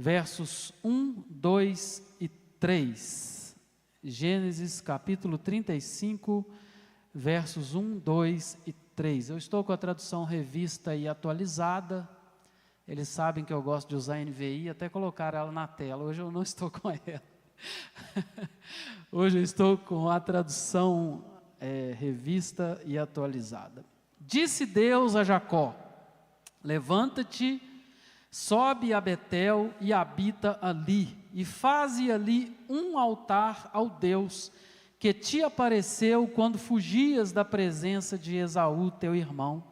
versos 1, 2 e 3. Gênesis capítulo 35, versos 1, 2 e 3. Eu estou com a tradução revista e atualizada. Eles sabem que eu gosto de usar NVI, até colocar ela na tela. Hoje eu não estou com ela. Hoje eu estou com a tradução revista e atualizada. Disse Deus a Jacó: levanta-te, sobe a Betel e habita ali, e faze ali um altar ao Deus que te apareceu quando fugias da presença de Esaú, teu irmão.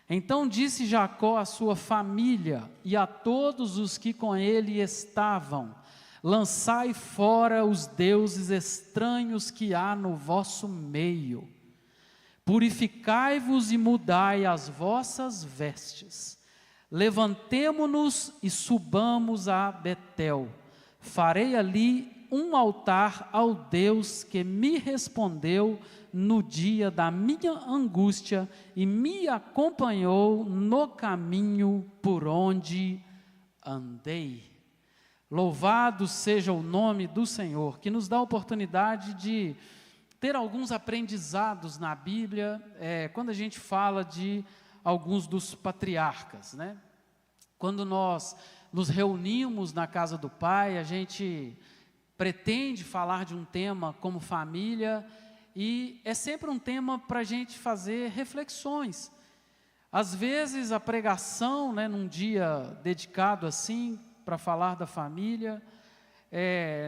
Então disse Jacó à sua família e a todos os que com ele estavam: lançai fora os deuses estranhos que há no vosso meio. Purificai-vos e mudai as vossas vestes. Levantemo-nos e subamos a Betel. Farei ali um altar ao Deus que me respondeu no dia da minha angústia e me acompanhou no caminho por onde andei. Louvado seja o nome do Senhor, que nos dá a oportunidade de ter alguns aprendizados na Bíblia, quando a gente fala de alguns dos patriarcas, né? Quando nós nos reunimos na casa do Pai, a gente pretende falar de um tema como família, e é sempre um tema para a gente fazer reflexões. Às vezes a pregação, né, num dia dedicado assim, para falar da família,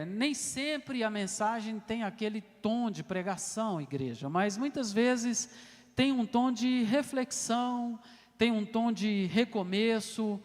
nem sempre a mensagem tem aquele tom de pregação, igreja, mas muitas vezes tem um tom de reflexão, tem um tom de recomeço,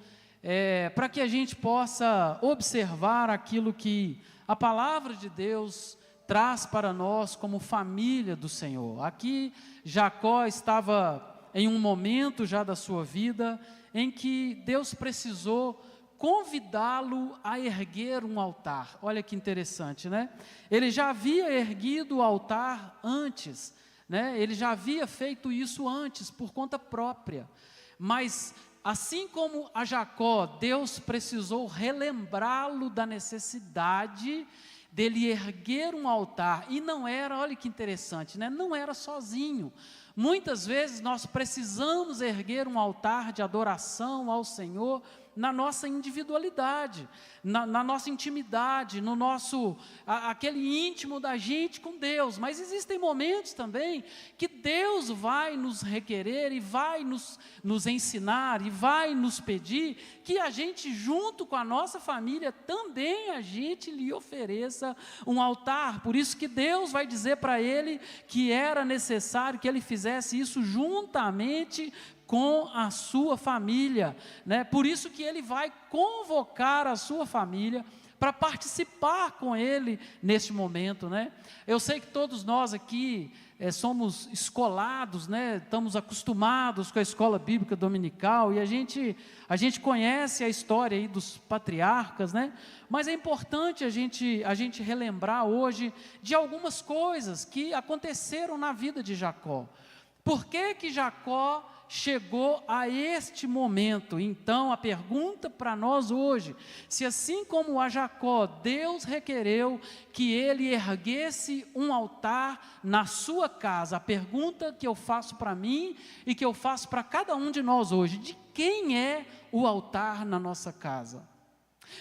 para que a gente possa observar aquilo que a palavra de Deus traz para nós como família do Senhor. Aqui Jacó estava em um momento já da sua vida em que Deus precisou convidá-lo a erguer um altar. Olha que interessante, né? Ele já havia erguido o altar antes, né? Ele já havia feito isso antes por conta própria, mas assim como a Jacó, Deus precisou relembrá-lo da necessidade dele erguer um altar, e não era, olha que interessante, né? Não era sozinho. Muitas vezes nós precisamos erguer um altar de adoração ao Senhor na nossa individualidade, na nossa intimidade, no nosso, aquele íntimo da gente com Deus, mas existem momentos também que Deus vai nos requerer e vai nos ensinar e vai nos pedir que a gente, junto com a nossa família, também a gente lhe ofereça um altar. Por isso que Deus vai dizer para ele que era necessário que ele fizesse isso juntamente com a sua família, né? Por isso que ele vai convocar a sua família para participar com ele neste momento, né? Eu sei que todos nós aqui somos escolados, né? Estamos acostumados com a escola bíblica dominical, e a gente conhece a história aí dos patriarcas, né? Mas é importante a gente relembrar hoje de algumas coisas que aconteceram na vida de Jacó. Por que Jacó chegou a este momento? Então a pergunta para nós hoje: se assim como a Jacó, Deus requereu que ele erguesse um altar na sua casa, a pergunta que eu faço para mim e que eu faço para cada um de nós hoje: de quem é o altar na nossa casa?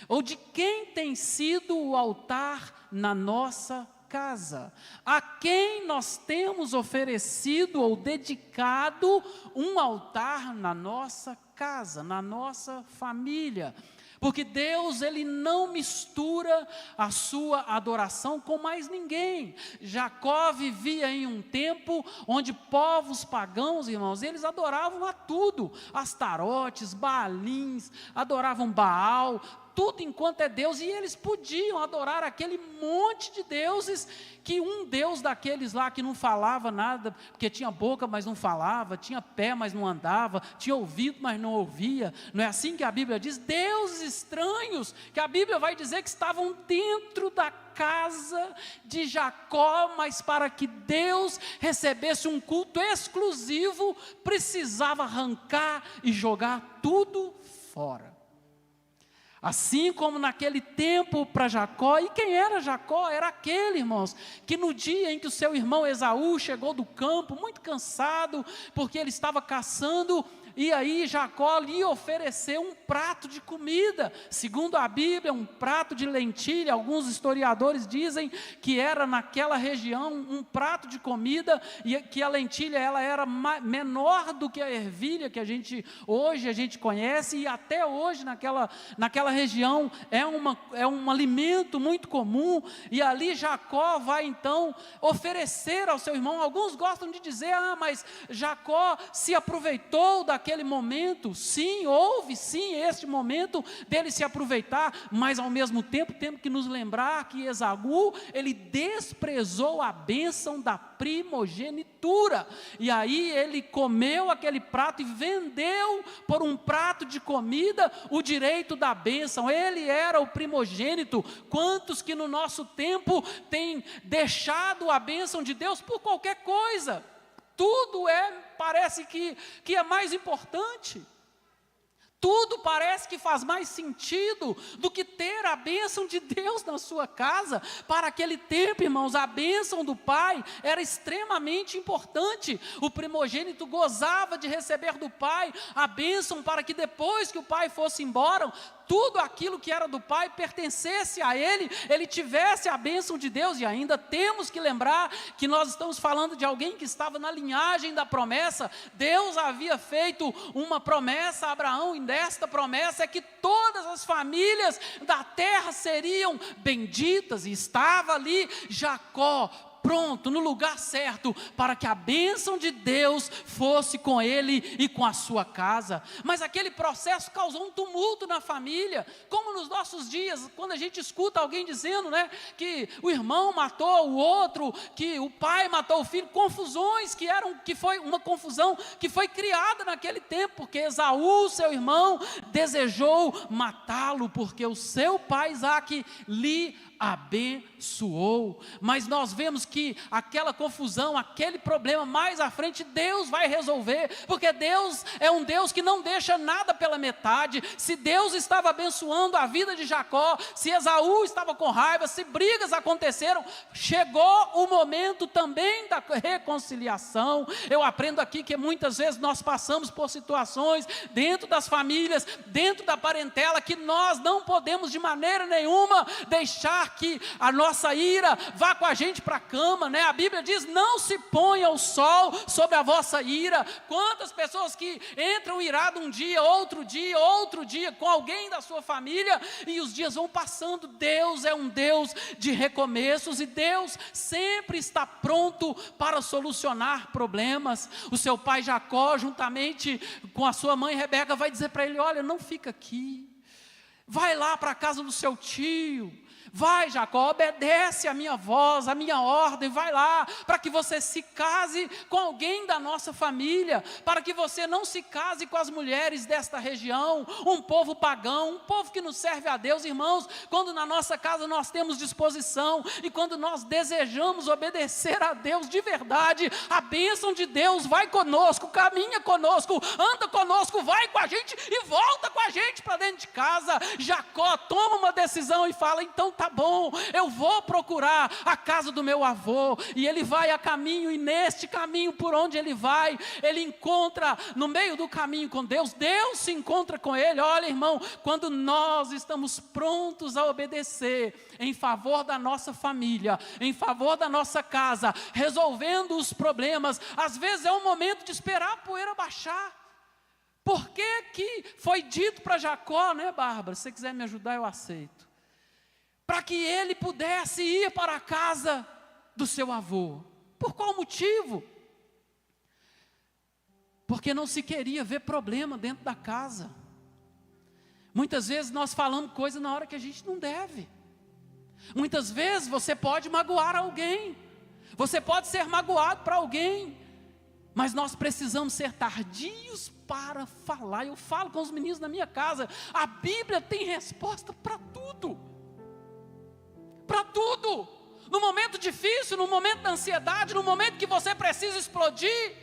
Ou de quem tem sido o altar na nossa casa? A quem nós temos oferecido ou dedicado um altar na nossa casa, na nossa família? Porque Deus, ele não mistura a sua adoração com mais ninguém. Jacó vivia em um tempo onde povos pagãos, irmãos, eles adoravam a tudo: Astarotes, Baalins, adoravam Baal, tudo enquanto é Deus, e eles podiam adorar aquele monte de deuses, que um Deus daqueles lá que não falava nada, porque tinha boca, mas não falava, tinha pé, mas não andava, tinha ouvido, mas não ouvia. Não é assim que a Bíblia diz? Deuses estranhos, que a Bíblia vai dizer que estavam dentro da casa de Jacó, mas para que Deus recebesse um culto exclusivo, precisava arrancar e jogar tudo fora. Assim como naquele tempo para Jacó. E quem era Jacó? Era aquele, irmãos, que no dia em que o seu irmão Esaú chegou do campo, muito cansado, porque ele estava caçando, e aí Jacó lhe ofereceu um prato de comida, segundo a Bíblia, um prato de lentilha. Alguns historiadores dizem que era naquela região um prato de comida, e que a lentilha ela era menor do que a ervilha que hoje a gente conhece, e até hoje naquela região é um alimento muito comum. E ali Jacó vai então oferecer ao seu irmão. Alguns gostam de dizer, mas Jacó se aproveitou daquele momento. Sim, houve sim este momento dele se aproveitar, mas ao mesmo tempo temos que nos lembrar que Esaú, ele desprezou a bênção da primogenitura, e aí ele comeu aquele prato e vendeu por um prato de comida o direito da bênção. Ele era o primogênito. Quantos que no nosso tempo têm deixado a bênção de Deus por qualquer coisa? Tudo parece que é mais importante. Tudo parece que faz mais sentido do que ter a bênção de Deus na sua casa. Para aquele tempo, irmãos, a bênção do pai era extremamente importante. O primogênito gozava de receber do pai a bênção, para que depois que o pai fosse embora, tudo aquilo que era do pai pertencesse a ele, ele tivesse a bênção de Deus. E ainda temos que lembrar que nós estamos falando de alguém que estava na linhagem da promessa. Deus havia feito uma promessa a Abraão, e desta promessa é que todas as famílias da terra seriam benditas, e estava ali Jacó pronto, no lugar certo, para que a bênção de Deus fosse com ele e com a sua casa. Mas aquele processo causou um tumulto na família, como nos nossos dias, quando a gente escuta alguém dizendo, que o irmão matou o outro, que o pai matou o filho, confusões que foi uma confusão que foi criada naquele tempo, porque Esaú, seu irmão, desejou matá-lo, porque o seu pai Isaque lhe abençoou. Mas nós vemos que aquela confusão, aquele problema, mais à frente Deus vai resolver, porque Deus é um Deus que não deixa nada pela metade. Se Deus estava abençoando a vida de Jacó, se Esaú estava com raiva, se brigas aconteceram, chegou o momento também da reconciliação. Eu aprendo aqui que muitas vezes nós passamos por situações dentro das famílias, dentro da parentela, que nós não podemos de maneira nenhuma deixar que a nossa ira vá com a gente para a cama, A Bíblia diz, não se ponha o sol sobre a vossa ira. Quantas pessoas que entram irado um dia, outro dia, com alguém da sua família, e os dias vão passando. Deus é um Deus de recomeços, e Deus sempre está pronto para solucionar problemas. O seu pai Jacó, juntamente com a sua mãe Rebeca, vai dizer para ele, olha, não fica aqui, vai lá para a casa do seu tio. Vai, Jacó, obedece a minha voz, a minha ordem, vai lá, para que você se case com alguém da nossa família, para que você não se case com as mulheres desta região, um povo pagão, um povo que não serve a Deus. Irmãos, quando na nossa casa nós temos disposição, e quando nós desejamos obedecer a Deus de verdade, a bênção de Deus vai conosco, caminha conosco, anda conosco, vai com a gente e volta com a gente para dentro de casa. Jacó toma uma decisão e fala, então tá bom, eu vou procurar a casa do meu avô. E ele vai a caminho, e neste caminho por onde ele vai, ele encontra no meio do caminho com Deus. Deus se encontra com ele. Olha, irmão, quando nós estamos prontos a obedecer em favor da nossa família, em favor da nossa casa, resolvendo os problemas, às vezes é um momento de esperar a poeira baixar. Por que foi dito para Jacó, Bárbara? Se você quiser me ajudar, eu aceito. Para que ele pudesse ir para a casa do seu avô. Por qual motivo? Porque não se queria ver problema dentro da casa. Muitas vezes nós falamos coisa na hora que a gente não deve. Muitas vezes você pode magoar alguém, você pode ser magoado para alguém, mas nós precisamos ser tardios para falar. Eu falo com os meninos na minha casa, a Bíblia tem resposta para tudo. Para tudo. No momento difícil, no momento da ansiedade, no momento que você precisa explodir,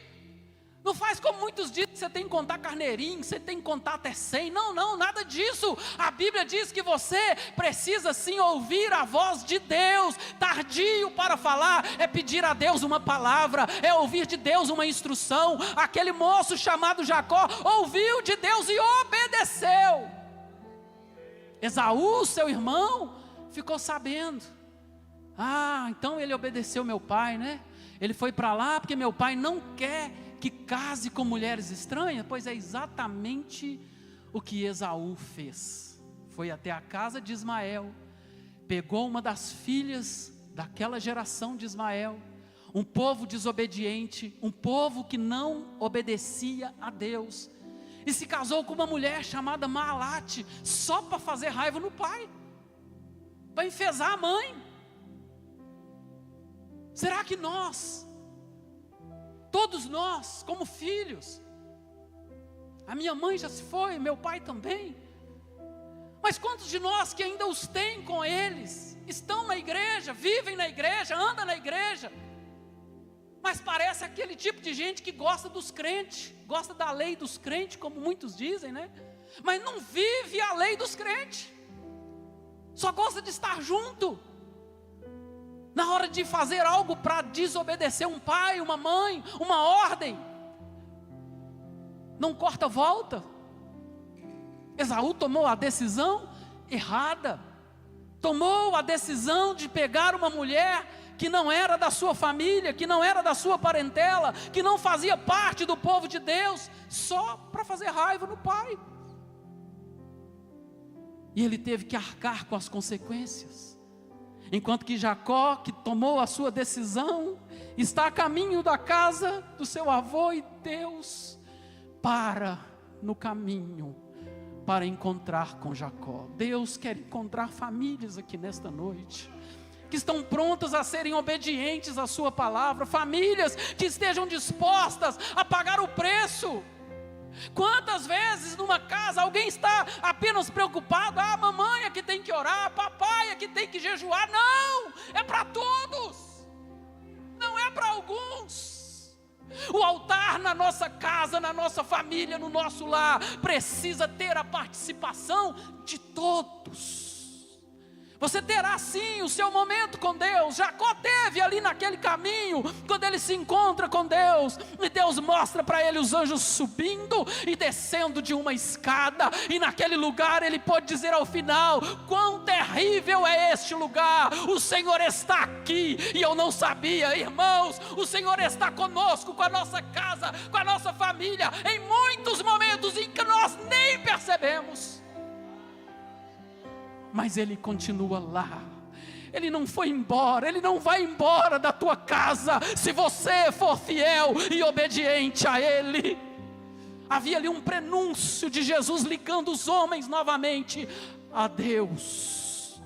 Não faz como muitos dizem que você tem que contar carneirinho, você tem que contar até 100. Não, não, nada disso. A Bíblia diz que você precisa sim ouvir a voz de Deus. Tardio para falar é pedir a Deus uma palavra, é ouvir de Deus uma instrução. Aquele moço chamado Jacó ouviu de Deus e obedeceu. Esaú, seu irmão, ficou sabendo. Ah, então ele obedeceu meu pai, né? Ele foi para lá porque meu pai não quer que case com mulheres estranhas. Pois é exatamente o que Esaú fez. Foi até a casa de Ismael, pegou uma das filhas daquela geração de Ismael, um povo desobediente, um povo que não obedecia a Deus, e se casou com uma mulher chamada Maalate, só para fazer raiva no pai, para enfesar a mãe. Será que nós, todos nós, como filhos, a minha mãe já se foi, meu pai também, mas quantos de nós que ainda os têm com eles, estão na igreja, vivem na igreja, andam na igreja, mas parece aquele tipo de gente que gosta dos crentes, gosta da lei dos crentes, como muitos dizem, né? Mas não vive a lei dos crentes, só gosta de estar junto. Na hora de fazer algo para desobedecer um pai, uma mãe, uma ordem, não corta volta. Esaú tomou a decisão errada, tomou a decisão de pegar uma mulher que não era da sua família, que não era da sua parentela, que não fazia parte do povo de Deus, só para fazer raiva no pai. E ele teve que arcar com as consequências. Enquanto que Jacó, que tomou a sua decisão, está a caminho da casa do seu avô, e Deus para no caminho para encontrar com Jacó. Deus quer encontrar famílias aqui nesta noite, que estão prontas a serem obedientes à sua palavra, famílias que estejam dispostas a pagar o preço. Quantas vezes numa casa alguém está apenas preocupado, ah, mamãe é que tem que orar, papai é que tem que jejuar. Não, é para todos, não é para alguns. O altar na nossa casa, na nossa família, no nosso lar, precisa ter a participação de todos. Você terá sim o seu momento com Deus. Jacó teve ali naquele caminho, quando ele se encontra com Deus, e Deus mostra para ele os anjos subindo e descendo de uma escada, e naquele lugar ele pode dizer ao final: quão terrível é este lugar, o Senhor está aqui, e eu não sabia. Irmãos, o Senhor está conosco, com a nossa casa, com a nossa família, em muitos momentos em que nós nem percebemos. Mas Ele continua lá, Ele não foi embora, Ele não vai embora da tua casa, se você for fiel e obediente a Ele. Havia ali um prenúncio de Jesus ligando os homens novamente a Deus,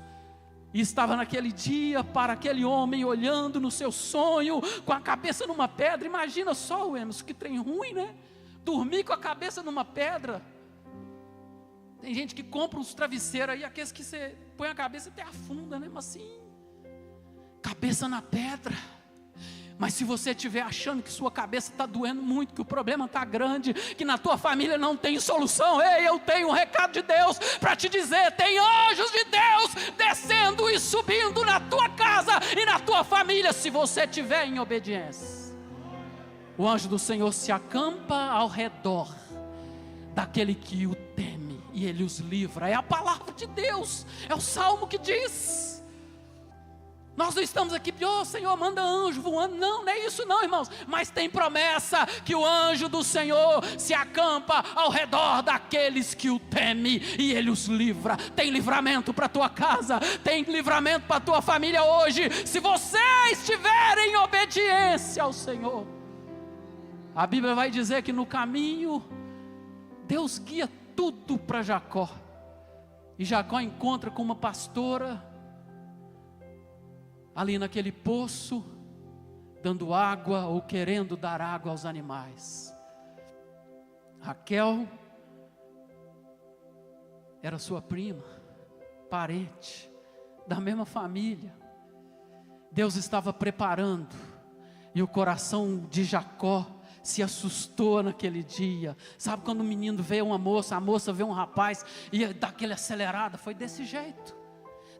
e estava naquele dia para aquele homem olhando no seu sonho, com a cabeça numa pedra. Imagina só, Emerson, que trem ruim, né? Dormir com a cabeça numa pedra. Tem gente que compra uns travesseiros aí, aqueles que você põe a cabeça e até afunda, né? Mas assim, cabeça na pedra. Mas se você estiver achando que sua cabeça está doendo muito, que o problema está grande, que na tua família não tem solução, ei, eu tenho um recado de Deus para te dizer: tem anjos de Deus descendo e subindo na tua casa e na tua família, se você estiver em obediência. O anjo do Senhor se acampa ao redor daquele que o teme, e Ele os livra. É a palavra de Deus, é o Salmo que diz. Nós não estamos aqui, oh Senhor, manda anjo voando. Não, não é isso não, irmãos. Mas tem promessa que o anjo do Senhor se acampa ao redor daqueles que o temem, e Ele os livra. Tem livramento para a tua casa, tem livramento para a tua família hoje, se você estiver em obediência ao Senhor. A Bíblia vai dizer que no caminho Deus guia tudo para Jacó, e Jacó encontra com uma pastora ali naquele poço, dando água ou querendo dar água aos animais. Raquel era sua prima, parente, da mesma família. Deus estava preparando, e o coração de Jacó se assustou naquele dia. Sabe quando o menino vê uma moça, a moça vê um rapaz e dá aquele acelerada? Foi desse jeito.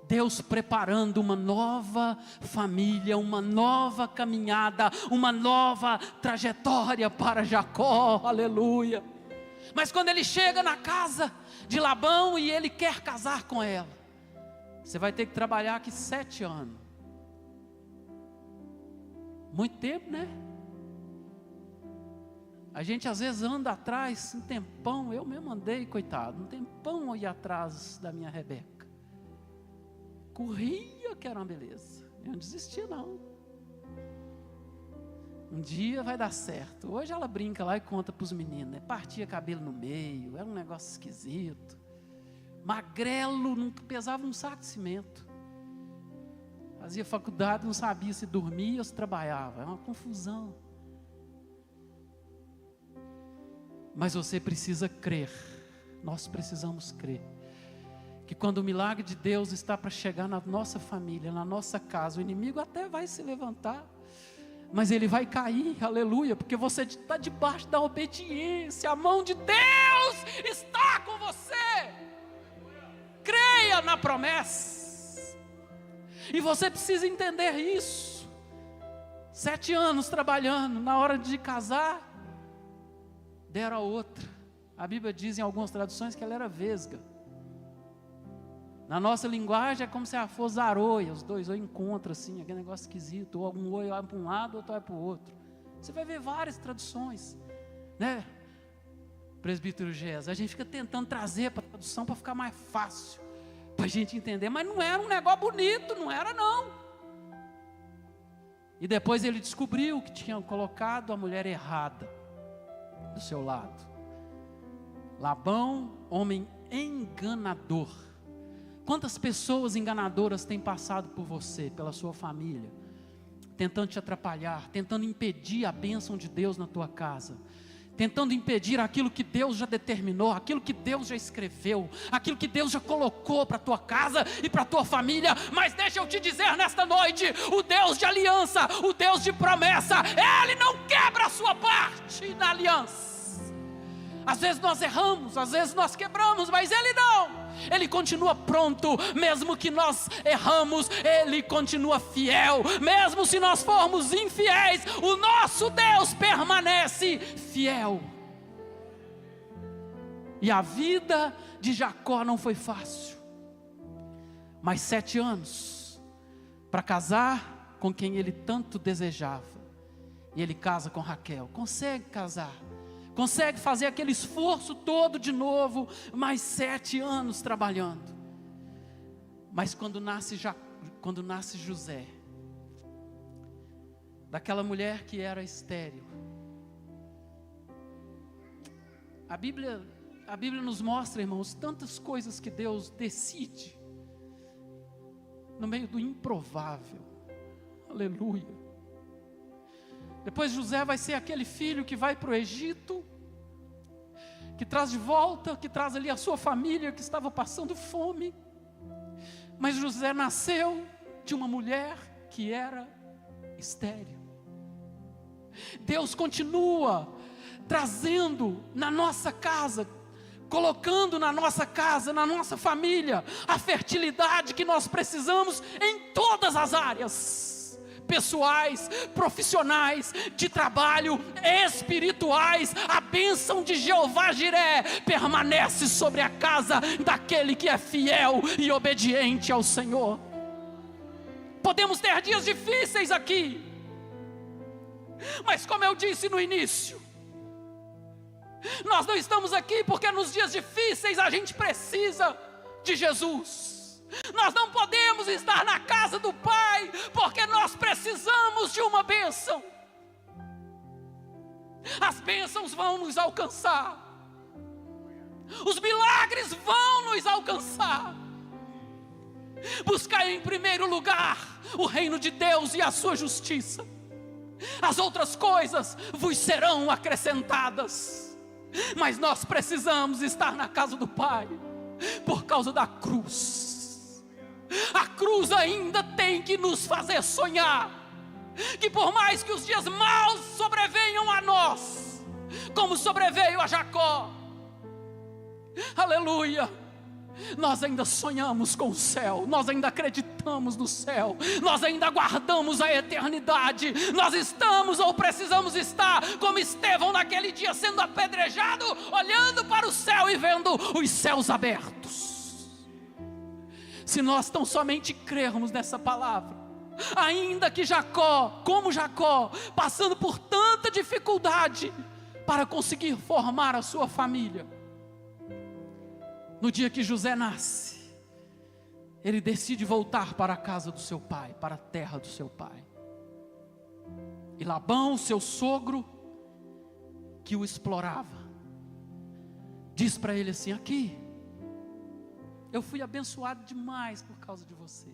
Deus preparando uma nova família, uma nova caminhada, uma nova trajetória para Jacó, aleluia. Mas quando ele chega na casa de Labão e ele quer casar com ela, você vai ter que trabalhar aqui 7 anos. Muito tempo, né? A gente às vezes anda atrás, um tempão, eu mesmo andei, coitado, um tempão aí atrás da minha Rebeca. Corria que era uma beleza, eu não desistia não. Um dia vai dar certo. Hoje ela brinca lá e conta para os meninos, né? Partia cabelo no meio, era um negócio esquisito. Magrelo, nunca pesava um saco de cimento. Fazia faculdade, não sabia se dormia ou se trabalhava, é uma confusão. Mas você precisa crer, nós precisamos crer, que quando o milagre de Deus está para chegar na nossa família, na nossa casa, o inimigo até vai se levantar, mas ele vai cair, aleluia, porque você está debaixo da obediência, a mão de Deus está com você. Creia na promessa, e você precisa entender isso. 7 anos trabalhando, na hora de casar, deram a outra. A Bíblia diz em algumas traduções que ela era vesga. Na nossa linguagem é como se ela fosse aroia, os dois ou encontram assim, aquele negócio esquisito, ou um olho vai para um lado, outro vai para o outro. Você vai ver várias traduções, né? Presbítero Gés, a gente fica tentando trazer para a tradução para ficar mais fácil, para a gente entender, mas não era um negócio bonito, não era não. E depois ele descobriu que tinham colocado a mulher errada do seu lado. Labão, homem enganador. Quantas pessoas enganadoras têm passado por você, pela sua família, tentando te atrapalhar, tentando impedir a bênção de Deus na tua casa, tentando impedir aquilo que Deus já determinou, aquilo que Deus já escreveu, aquilo que Deus já colocou para a tua casa e para a tua família. Mas deixa eu te dizer nesta noite, o Deus de aliança, o Deus de promessa, Ele não quebra a sua parte na aliança. Às vezes nós erramos, às vezes nós quebramos, mas Ele não. Ele continua pronto, mesmo que nós erramos, Ele continua fiel. Mesmo se nós formos infiéis, o nosso Deus permanece fiel. E a vida de Jacó não foi fácil. Mais 7 anos para casar com quem ele tanto desejava. E ele casa com Raquel, consegue casar. Consegue fazer aquele esforço todo de novo, mais 7 anos trabalhando. Mas quando nasce José, daquela mulher que era estéril, a Bíblia nos mostra, irmãos, tantas coisas que Deus decide, no meio do improvável, aleluia. Depois José vai ser aquele filho que vai para o Egito, que traz de volta, que traz ali a sua família que estava passando fome. Mas José nasceu de uma mulher que era estéril. Deus continua trazendo na nossa casa, colocando na nossa casa, na nossa família, a fertilidade que nós precisamos em todas as áreas. Pessoais, profissionais, de trabalho, espirituais. A bênção de Jeová Jiré permanece sobre a casa daquele que é fiel e obediente ao Senhor. Podemos ter dias difíceis aqui, mas como eu disse no início, nós não estamos aqui porque nos dias difíceis a gente precisa de Jesus. Nós não podemos estar na casa do Pai, porque nós precisamos de uma bênção. As bênçãos vão nos alcançar, os milagres vão nos alcançar. Buscai em primeiro lugar o reino de Deus e a sua justiça, as outras coisas vos serão acrescentadas. Mas nós precisamos estar na casa do Pai, por causa da cruz. A cruz ainda tem que nos fazer sonhar. que por mais que os dias maus sobrevenham a nós, como sobreveio a Jacó, aleluia, nós ainda sonhamos com o céu, nós ainda acreditamos no céu, nós ainda aguardamos a eternidade, nós estamos ou precisamos estar como Estevão naquele dia sendo apedrejado, olhando para o céu e vendo os céus abertos. Se nós tão somente crermos nessa palavra, ainda que Jacó, como Jacó, passando por tanta dificuldade para conseguir formar a sua família, no dia que José nasce, ele decide voltar para a casa do seu pai, para a terra do seu pai. E Labão, seu sogro, que o explorava, diz para ele assim: aqui, eu fui abençoado demais por causa de você.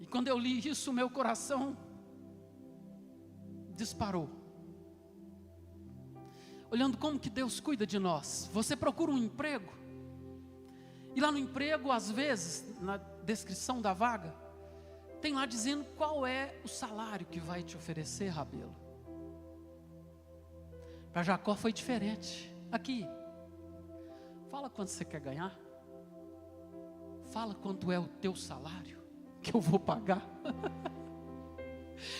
E quando eu li isso, meu coração disparou. Olhando como que Deus cuida de nós. Você procura um emprego, e lá no emprego, às vezes, na descrição da vaga, tem lá dizendo qual é o salário que vai te oferecer, Rabelo. Para Jacó foi diferente. Aqui, fala quanto você quer ganhar, fala quanto é o teu salário, que eu vou pagar.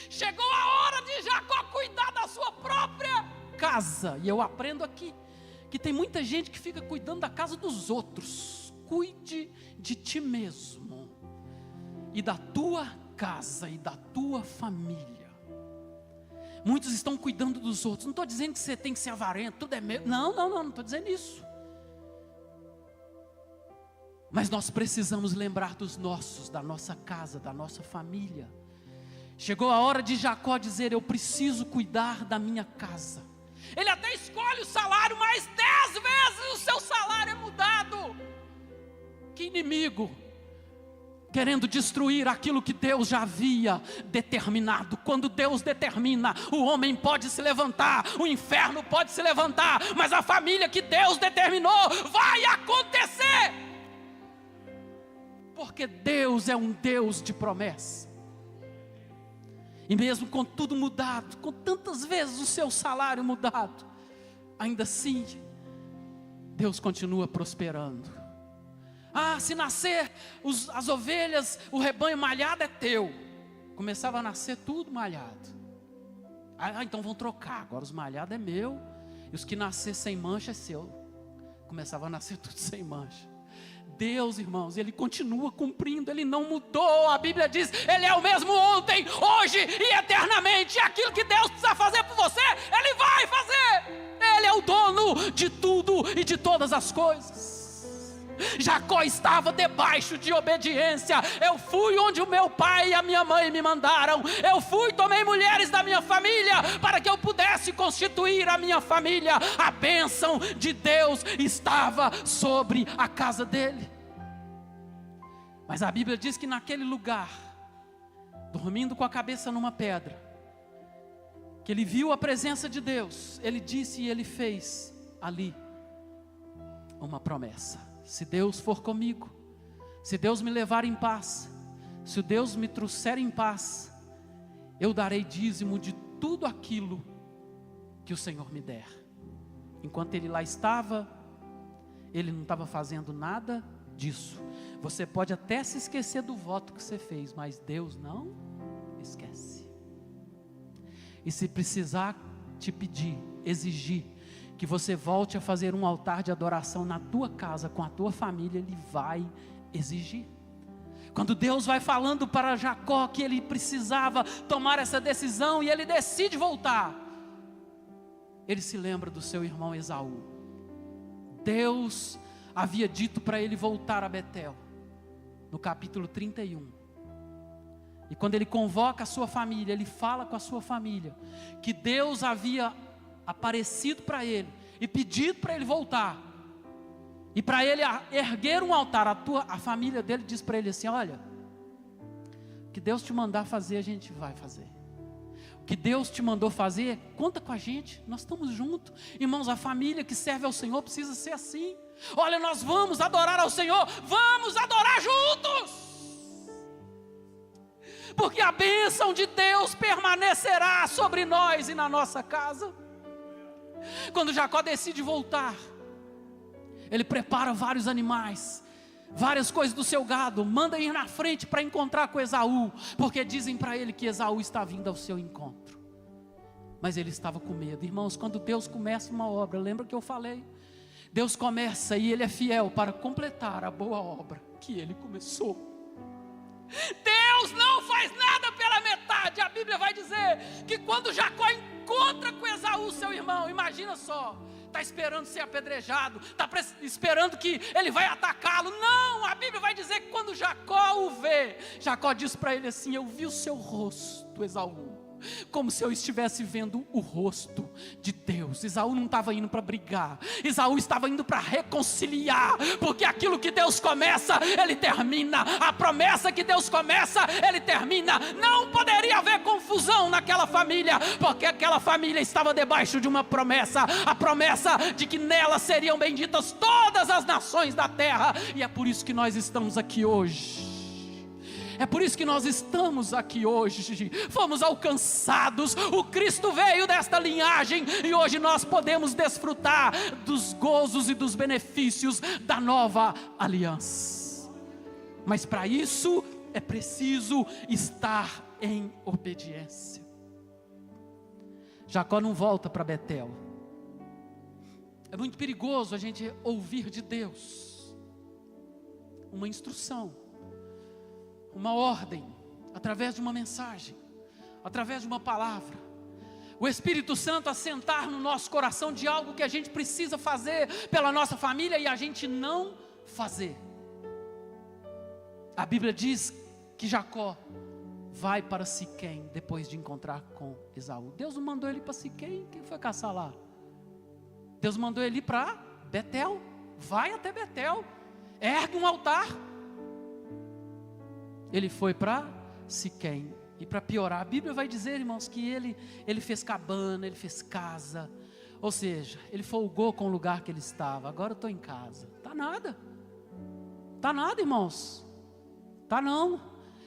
Chegou a hora de Jacó cuidar da sua própria casa. E eu aprendo aqui que tem muita gente que fica cuidando da casa dos outros. Cuide de ti mesmo e da tua casa e da tua família. Muitos estão cuidando dos outros. Não estou dizendo que você tem que ser avarento, tudo é meu. Não estou dizendo isso. Mas nós precisamos lembrar dos nossos, da nossa casa, da nossa família. Chegou a hora de Jacó dizer: eu preciso cuidar da minha casa. Ele até escolhe o salário, mas 10 vezes o seu salário é mudado. Que inimigo, querendo destruir aquilo que Deus já havia determinado. Quando Deus determina, o homem pode se levantar, o inferno pode se levantar, mas a família que Deus determinou vai acontecer, porque Deus é um Deus de promessa. E mesmo com tudo mudado, com tantas vezes o seu salário mudado, ainda assim, Deus continua prosperando. Ah, se nascer as ovelhas, o rebanho malhado é teu. Começava a nascer tudo malhado. Ah, então vão trocar, agora os malhados é meu, e os que nascer sem mancha é seu. Começava a nascer tudo sem mancha. Deus, irmãos, Ele continua cumprindo, Ele não mudou. A Bíblia diz, Ele é o mesmo ontem, hoje e eternamente. E aquilo que Deus precisa fazer por você, Ele vai fazer. Ele é o dono de tudo e de todas as coisas. Jacó estava debaixo de obediência. Eu fui onde o meu pai e a minha mãe me mandaram. Eu fui, tomei mulheres da minha família para que eu pudesse constituir a minha família. A bênção de Deus estava sobre a casa dele. Mas a Bíblia diz que naquele lugar, dormindo com a cabeça numa pedra, que ele viu a presença de Deus, ele disse e ele fez ali uma promessa: se Deus for comigo, se Deus me levar em paz, se Deus me trouxer em paz, eu darei dízimo de tudo aquilo que o Senhor me der. Enquanto ele lá estava, ele não estava fazendo nada disso. Você pode até se esquecer do voto que você fez, mas Deus não esquece. E se precisar te pedir, exigir que você volte a fazer um altar de adoração na tua casa, com a tua família, Ele vai exigir. Quando Deus vai falando para Jacó que ele precisava tomar essa decisão, e ele decide voltar, ele se lembra do seu irmão Esaú. Deus havia dito para ele voltar a Betel, no capítulo 31. E quando ele convoca a sua família, ele fala com a sua família, que Deus havia aparecido para ele e pedido para ele voltar, e para ele erguer um altar. A família dele diz para ele assim: olha, o que Deus te mandar fazer, a gente vai fazer. O que Deus te mandou fazer, conta com a gente, nós estamos juntos. Irmãos, a família que serve ao Senhor precisa ser assim. Olha, nós vamos adorar ao Senhor, vamos adorar juntos. porque a bênção de Deus permanecerá sobre nós e na nossa casa. Quando Jacó decide voltar, ele prepara vários animais, várias coisas do seu gado, manda ir na frente para encontrar com Esaú, porque dizem para ele que Esaú está vindo ao seu encontro. Mas ele estava com medo. Irmãos, quando Deus começa uma obra, lembra que eu falei? Deus começa e Ele é fiel para completar a boa obra que Ele começou. Deus não faz nada pela metade. A Bíblia vai dizer que quando Jacó encontra com Esaú, seu irmão, imagina só, está esperando ser apedrejado, está esperando que ele vai atacá-lo. Não, a Bíblia vai dizer que quando Jacó o vê, Jacó diz para ele assim: eu vi o seu rosto, Esaú, como se eu estivesse vendo o rosto de Deus. Esaú não estava indo para brigar, Esaú estava indo para reconciliar, porque aquilo que Deus começa, Ele termina. A promessa que Deus começa, Ele termina. Não poderia haver confusão naquela família, porque aquela família estava debaixo de uma promessa, a promessa de que nela seriam benditas todas as nações da terra. E é por isso que nós estamos aqui hoje. É por isso que nós estamos aqui hoje. Fomos alcançados, o Cristo veio desta linhagem, e hoje nós podemos desfrutar dos gozos e dos benefícios da nova aliança. Mas para isso é preciso estar em obediência. Jacó não volta para Betel. É muito perigoso a gente ouvir de Deus uma instrução, uma ordem, através de uma mensagem, através de uma palavra. O Espírito Santo assentar no nosso coração de algo que a gente precisa fazer pela nossa família e a gente não fazer. A Bíblia diz que Jacó vai para Siquém depois de encontrar com Esaú. Deus não mandou ele para Siquém. Quem foi caçar lá? Deus mandou ele para Betel. Vai até Betel, ergue um altar. Ele foi para Siquém. E para piorar, a Bíblia vai dizer, irmãos, que ele fez cabana, ele fez casa. Ou seja, ele folgou com o lugar que ele estava. Agora eu estou em casa. Tá nada. Tá nada, irmãos. Tá não.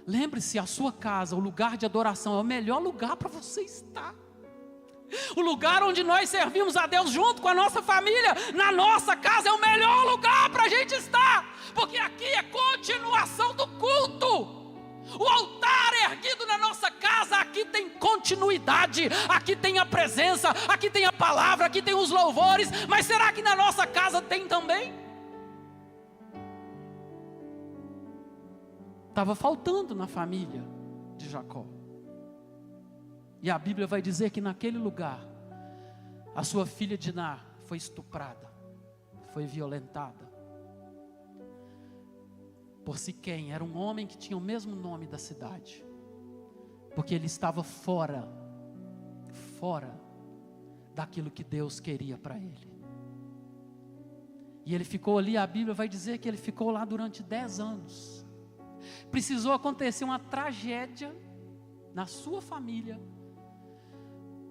Lembre-se, a sua casa, o lugar de adoração, é o melhor lugar para você estar. O lugar onde nós servimos a Deus junto com a nossa família, na nossa casa, é o melhor lugar para a gente estar. Porque aqui é continuação do culto. O altar erguido na nossa casa, aqui tem continuidade, aqui tem a presença, aqui tem a palavra, aqui tem os louvores. Mas será que na nossa casa tem também? Estava faltando na família de Jacó. E a Bíblia vai dizer que naquele lugar, a sua filha Diná foi estuprada, foi violentada. Por Siquém, era um homem que tinha o mesmo nome da cidade, porque ele estava fora daquilo que Deus queria para ele. E ele ficou ali, a Bíblia vai dizer que ele ficou lá durante 10 anos. Precisou acontecer uma tragédia na sua família,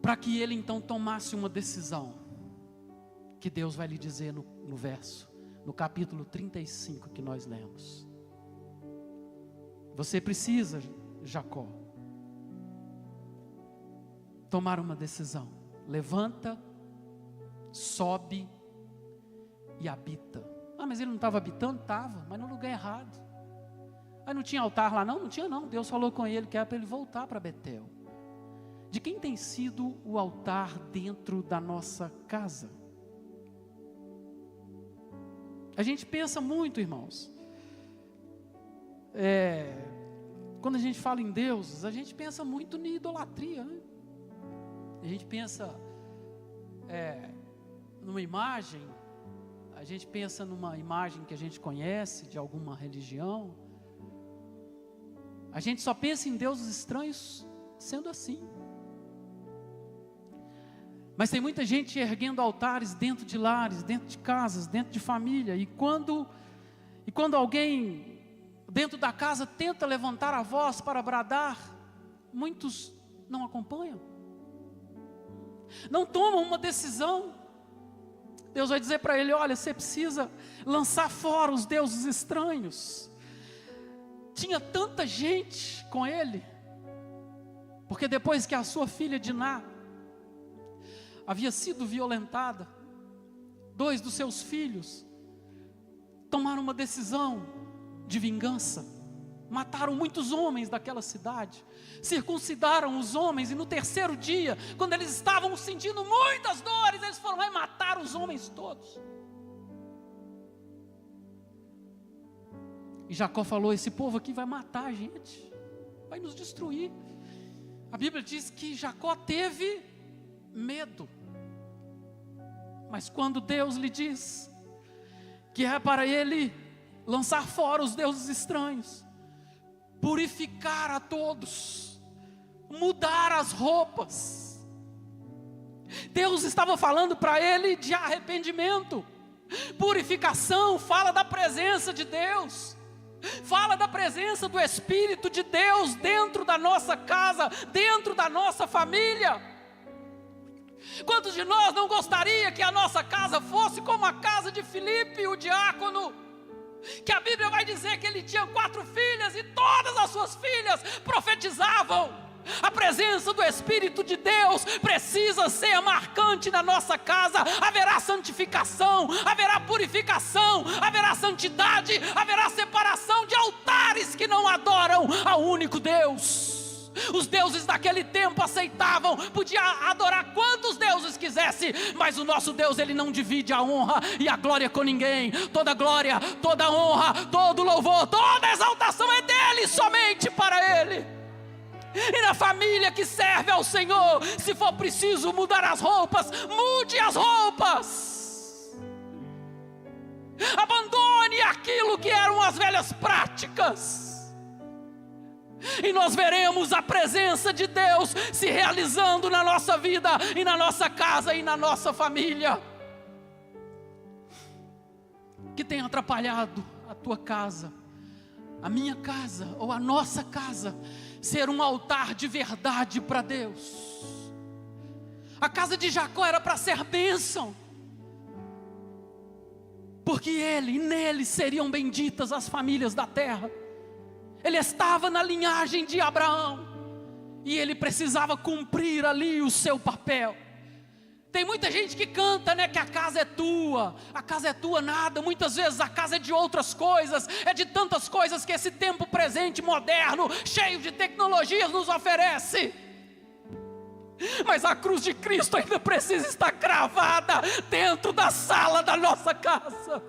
para que ele então tomasse uma decisão, que Deus vai lhe dizer no capítulo 35 que nós lemos. Você precisa, Jacó, tomar uma decisão. Levanta, sobe e habita. Ah, mas ele não estava habitando? Estava, mas no lugar errado. Aí não tinha altar lá? Não tinha não. Deus falou com ele que era para ele voltar para Betel. De quem tem sido o altar dentro da nossa casa? A gente pensa muito, irmãos. Quando a gente fala em deuses, a gente pensa muito em idolatria, né? A gente pensa numa imagem, a gente pensa numa imagem que a gente conhece de alguma religião. A gente só pensa em deuses estranhos sendo assim. Mas tem muita gente erguendo altares dentro de lares, dentro de casas, dentro de família. E quando alguém dentro da casa tenta levantar a voz para bradar, muitos não acompanham, não tomam uma decisão. Deus vai dizer para ele: olha, você precisa lançar fora os deuses estranhos. Tinha tanta gente com ele, Porque depois que a sua filha Diná havia sido violentada, 2 dos seus filhos tomaram uma decisão de vingança. Mataram muitos homens daquela cidade, circuncidaram os homens, e no 3º dia, quando eles estavam sentindo muitas dores, eles foram lá e mataram os homens todos. E Jacó falou: esse povo aqui vai matar a gente, vai nos destruir. A Bíblia diz que Jacó teve medo, mas quando Deus lhe diz que é para ele lançar fora os deuses estranhos, purificar a todos, mudar as roupas, Deus estava falando para ele de arrependimento. Purificação fala da presença de Deus, fala da presença do Espírito de Deus dentro da nossa casa, dentro da nossa família. Quantos de nós não gostaria que a nossa casa fosse como a casa de Filipe, o diácono, que a Bíblia vai dizer que ele tinha 4 filhas e todas as suas filhas profetizavam? A presença do Espírito de Deus precisa ser marcante na nossa casa. Haverá santificação, haverá purificação, haverá santidade, haverá separação de altares que não adoram ao único Deus. Os deuses daquele tempo aceitavam, podia adorar quantos deuses quisesse, mas o nosso Deus, ele não divide a honra e a glória com ninguém. Toda glória, toda honra, todo louvor, toda exaltação é dele, somente para ele. E na família que serve ao Senhor, se for preciso mudar as roupas, mude as roupas. Abandone aquilo que eram as velhas práticas, e nós veremos a presença de Deus se realizando na nossa vida, e na nossa casa, e na nossa família. Que tem atrapalhado a tua casa, a minha casa, ou a nossa casa, ser um altar de verdade para Deus. A casa de Jacó era para ser bênção, porque ele e nele seriam benditas as famílias da terra. Ele estava na linhagem de Abraão, e ele precisava cumprir ali o seu papel. Tem muita gente que canta, né, que a casa é tua nada. Muitas vezes a casa é de outras coisas, é de tantas coisas que esse tempo presente, moderno, cheio de tecnologias, nos oferece. Mas a cruz de Cristo ainda precisa estar cravada dentro da sala da nossa casa,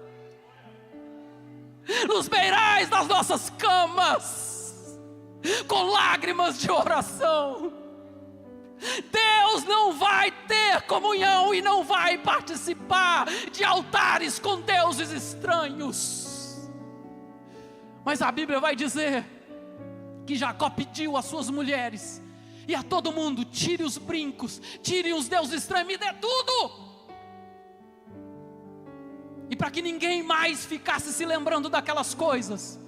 nos beirais das nossas camas, com lágrimas de oração. Deus não vai ter comunhão e não vai participar de altares com deuses estranhos. Mas a Bíblia vai dizer que Jacó pediu às suas mulheres e a todo mundo: tire os brincos, tire os deuses estranhos, me dê tudo. E para que ninguém mais ficasse se lembrando daquelas coisas,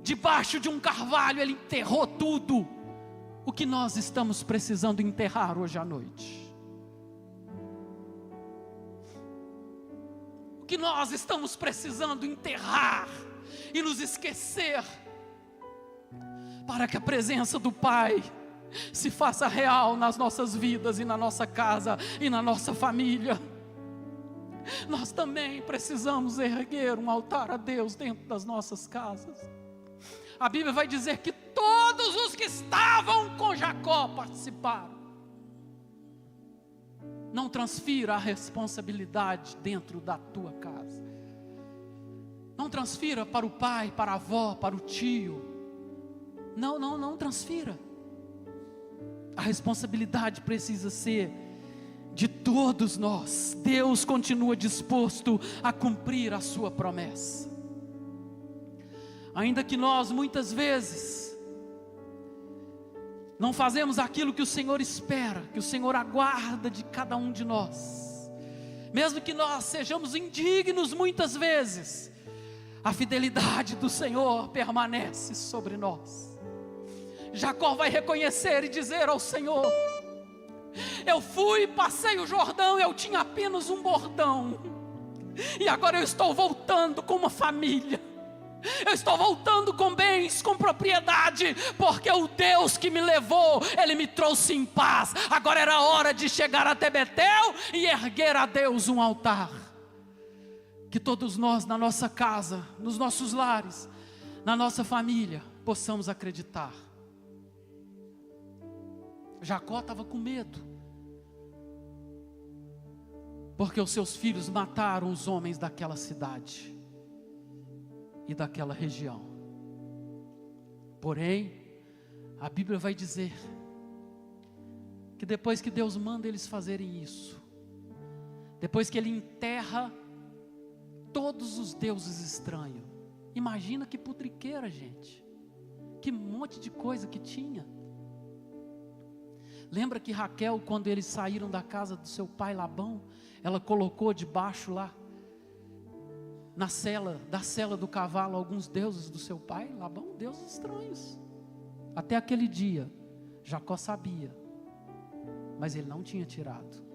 debaixo de um carvalho ele enterrou tudo o que nós estamos precisando enterrar hoje à noite. O que nós estamos precisando enterrar e nos esquecer, para que a presença do Pai se faça real nas nossas vidas, e na nossa casa, e na nossa família. Nós também precisamos erguer um altar a Deus dentro das nossas casas. A Bíblia vai dizer que todos os que estavam com Jacó participaram. Não transfira a responsabilidade dentro da tua casa. Não transfira para o pai, para a avó, para o tio. Não transfira. A responsabilidade precisa ser de todos nós. Deus continua disposto a cumprir a sua promessa. Ainda que nós muitas vezes não fazemos aquilo que o Senhor espera, que o Senhor aguarda de cada um de nós, mesmo que nós sejamos indignos muitas vezes, a fidelidade do Senhor permanece sobre nós. Jacó vai reconhecer e dizer ao Senhor: eu fui, passei o Jordão, eu tinha apenas um bordão, e agora eu estou voltando com uma família. Eu estou voltando com bens, com propriedade, porque o Deus que me levou, Ele me trouxe em paz. Agora era hora de chegar até Betel e erguer a Deus um altar. Que todos nós, na nossa casa, nos nossos lares, na nossa família, possamos acreditar. Jacó estava com medo, porque os seus filhos mataram os homens daquela cidade e daquela região. Porém, a Bíblia vai dizer que depois que Deus manda eles fazerem isso, depois que Ele enterra todos os deuses estranhos, imagina que putriqueira, gente, que monte de coisa que tinha. Lembra que Raquel, quando eles saíram da casa do seu pai Labão, ela colocou debaixo lá, da sela do cavalo, alguns deuses do seu pai Labão, deuses estranhos. Até aquele dia, Jacó sabia, mas ele não tinha tirado.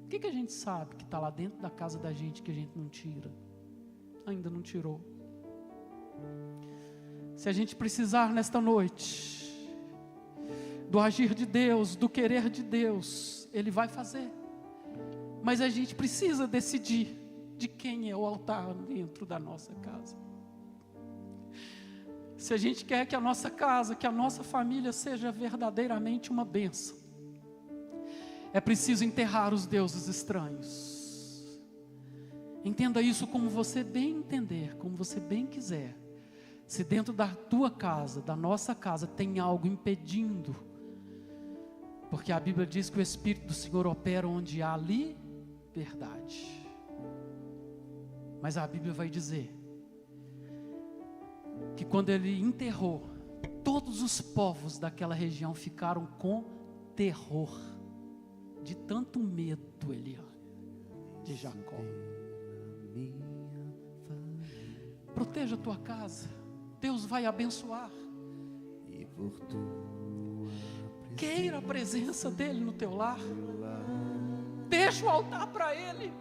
O que a gente sabe que está lá dentro da casa da gente que a gente não tira? Ainda não tirou. Se a gente precisar nesta noite do agir de Deus, do querer de Deus, Ele vai fazer. Mas a gente precisa decidir de quem é o altar dentro da nossa casa. Se a gente quer que a nossa casa, que a nossa família seja verdadeiramente uma bênção, é preciso enterrar os deuses estranhos. Entenda isso como você bem entender, como você bem quiser. Se dentro da tua casa, da nossa casa, tem algo impedindo, porque a Bíblia diz que o Espírito do Senhor opera onde há liberdade. Mas a Bíblia vai dizer que quando Ele enterrou, todos os povos daquela região ficaram com terror, de tanto medo de Jacó. Proteja a tua casa, Deus vai abençoar. Queira a presença dEle no teu lar. Deixa o altar para Ele.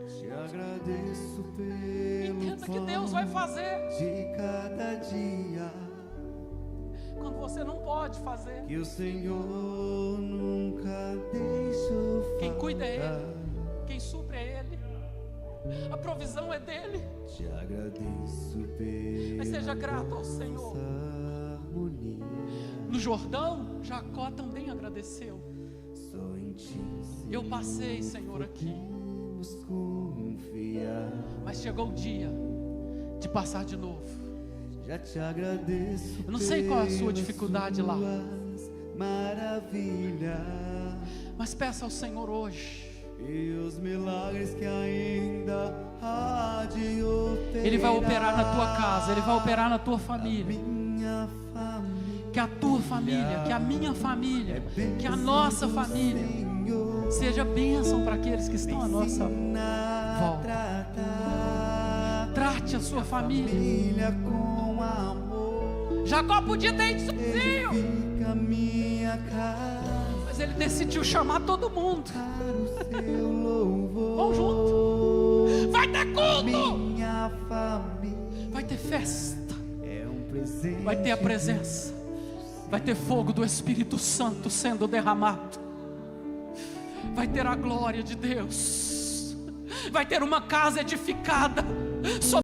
Te agradeço pelo Entenda que Deus vai fazer de cada dia, quando você não pode fazer. que o Senhor nunca deixou faltar. Quem cuida é Ele, quem supre é Ele, a provisão é dEle. Te agradeço pela Mas seja grato ao Senhor. harmonia. No Jordão, Jacó também agradeceu. Só em ti Eu passei, Senhor, aqui, podemos confiar. mas chegou o dia de passar de novo. Já te agradeço. Eu não sei qual é a sua pelas dificuldade lá, tuas maravilhas mas peça ao Senhor hoje. e os milagres que ainda há de operar. Ele vai operar na tua casa, Ele vai operar na tua família. Minha família, Que a tua família, que a minha família, que a nossa família Senhor, seja bênção para aqueles que estão à nossa ensina a volta. tratar Trate a sua família. família com amor. Jacó podia ter ido sozinho, Edifica minha casa, mas ele decidiu chamar todo mundo. para o seu louvor. Vamos junto. Vai ter culto, Minha família vai ter festa, é um presente. vai ter a presença, vai ter fogo do Espírito Santo sendo derramado, vai ter a glória de Deus, vai ter uma casa edificada sobre